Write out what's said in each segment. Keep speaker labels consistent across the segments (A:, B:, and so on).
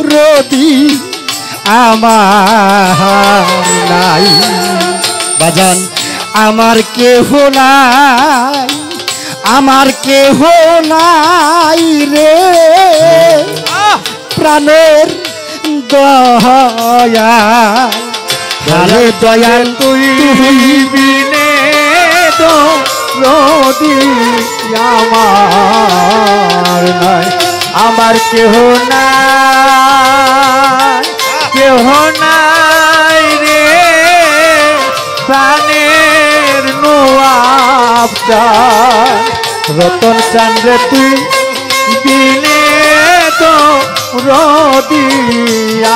A: রোদি আমার নাই বাজান আমার কেহ নাই আমার কেহ নাই রে প্রাণের দয়াল আরে দয়াল তুই বিনে রোদি আমার নাই আমার কেহ নাই রে প্রাণের নোয়াবদার রতন চান্দ্রে তুই বিনে তো রোদি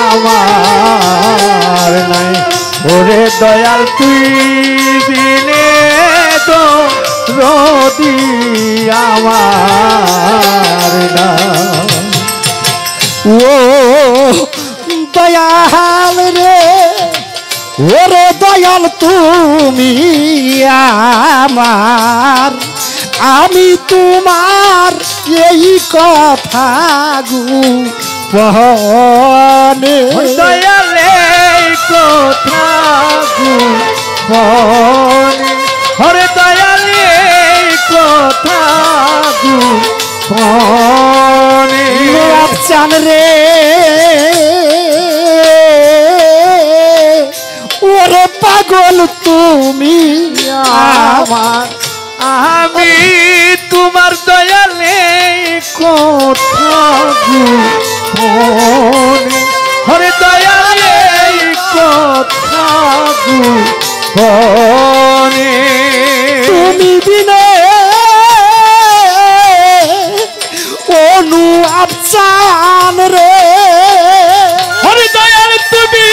A: আমার নাই ওরে দয়াল তুই বিনে তো রোদি আমার নাই ও দয়াল রে ওরে দয়াল তুমি আমার আমি তোমার এই কথা গোপনে দয়াল এই কথা গোপনে ওরে দয়াল এই কথা গোপনে চান রে ওরে পাগল তুমি আমার আমি তোমার দয়ালে কথা গোপনে ওরে দয়ালে কথা গোপনে তুমি বিনে অনু আফসান রে হরি দয়াল তুমি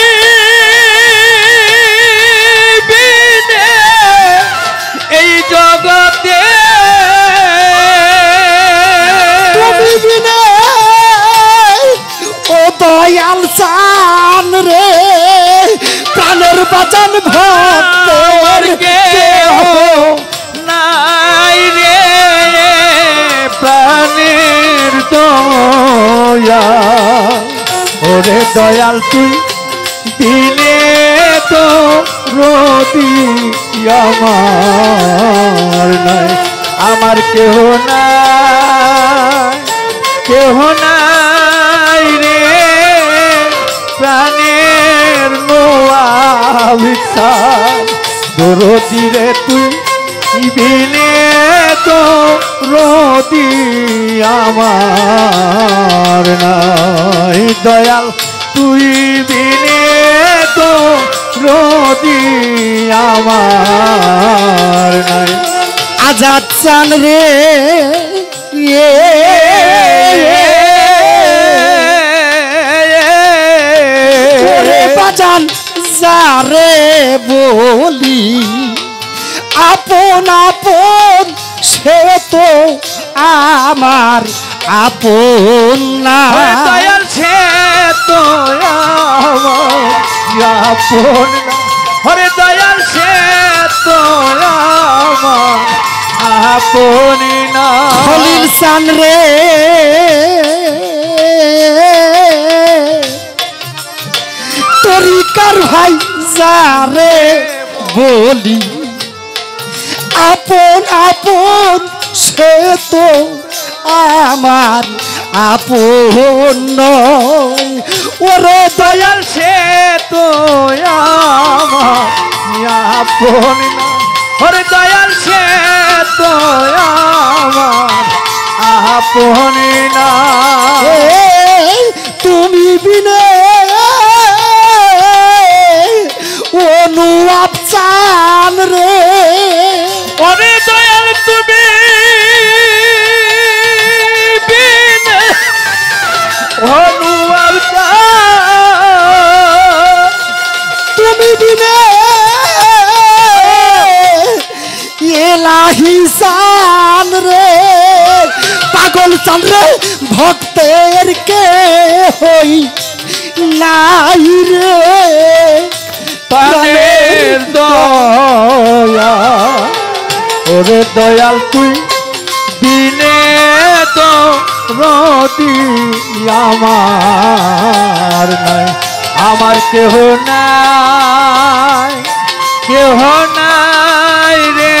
A: বিনে এই জগতে তুমি বিনে ও দয়াল চান রে প্রাণের বাজান ভক্তের কেহ নাই রে প্রাণের দয়া ওরে দয়াল তুই দিলে তো রোদি আমার নাই আমার কেহ নাই রে প্রাণের নোয়াবিচার রোদি রে তুই বিনে তো রোদি আমার নাই দয়াল তুই বিনে তো রোদি আমার নাই আজাদ চান রে বাজান যারে বলি আপন আপন সে তো আমার আপন না দয়াল সে তো আমার আপন না হরে দয়াল সে তো আমার আপন না খলিল সান রে তরিকার ভাই যারে বলি আপন আপন সে তো আমার আপন নয় ওরে দয়াল সে তো আমার আপন না ওরে দয়াল সে তো আমার আপন না তুমি বিনে অনু আফসান রে ওরে দয়াল তুমি বিনে অনু আফসান তুমি বিনে এলাহি সান রে পাগল চান রে ভক্তের কে হই নাই রে প্রাণের দয়া ওরে দয়াল তুই বিনে তো
B: রতি আমার নাই, আমার কেহ নাই, কেহ নাই রে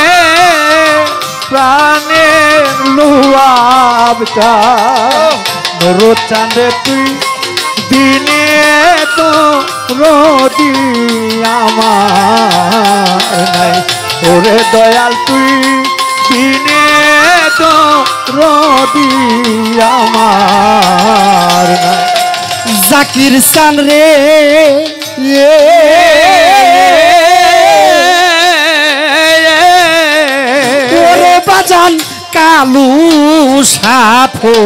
B: প্রাণের লুয়াবটা মোর চাঁদে তুই দিনে তো রতি আমার নাই, ওরে দয়াল তুই দিনে তো রতি আমার নাই।
A: জাকির চান রে ওরে বাজান কালু সাফো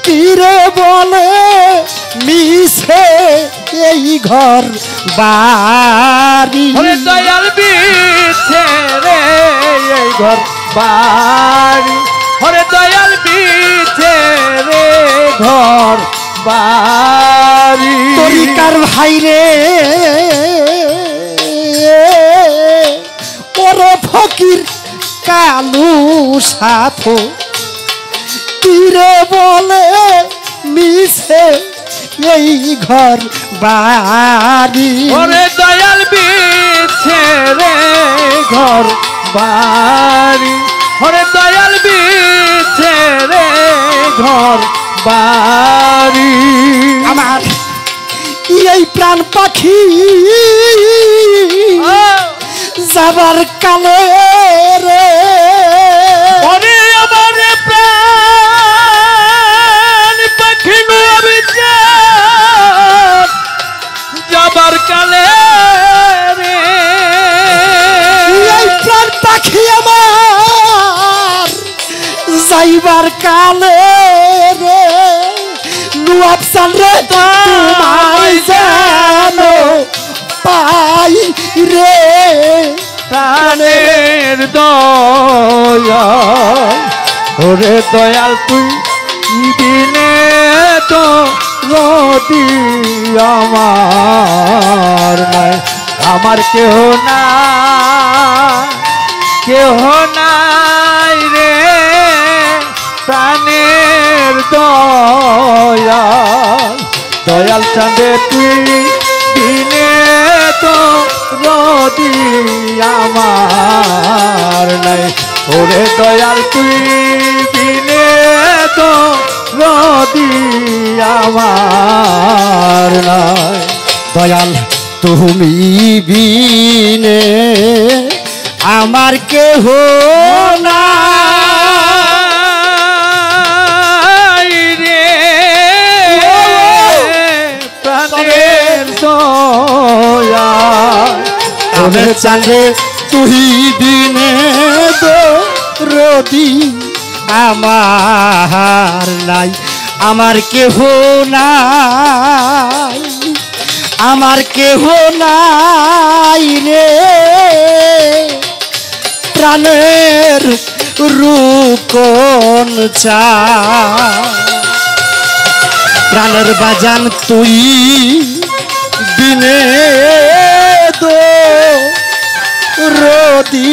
A: কিরে বলে মিছে এই ঘর বাড়ি,
B: ওরে দয়াল বিছে রে এই ঘর বাড়ি, ওরে দয়াল বিছে রে ঘর বাড়ি।
A: তরিকার ভাই রে ওরে ফকির কালু সাফো কিরে বলে মিছে এই ঘর বাড়ি,
B: ওরে দয়াল বিছে রে ঘর বাড়ি, ওরে দয়াল বিছে রে ঘর বাড়ি।
A: আমার এই প্রাণ পাখি যাবার কালে রে
B: ওরে আমার প্রাণ পাখি যাবার কালে রে,
A: এই প্রাণ পাখি আমার যাইবার কালে রে নুয়াবসান রে তোমায় জানো পাই রে
B: প্রাণের দয়াল, ওরে দয়াল তুই দিনে তো রতি আমার নাই, আমার কেহ না, কেহ নাই রে প্রাণের দয়াল, দয়াল চাঁদে তুই দিনে তো রতি আমার নাই, ওরে দয়াল তুই দিনে তো রতি আমার নাই।
A: দয়াল তুমি বিনে আমার কেহ না
B: রে প্রাণের দয়াল,
A: ওরে চাঁদে তুই বিনে দো রদি আমার নাই, আমার কেহ নাই, আমার কেহ নাই রে প্রাণের রূপন চা প্রাণের বাজান তুই দিনে দো রদি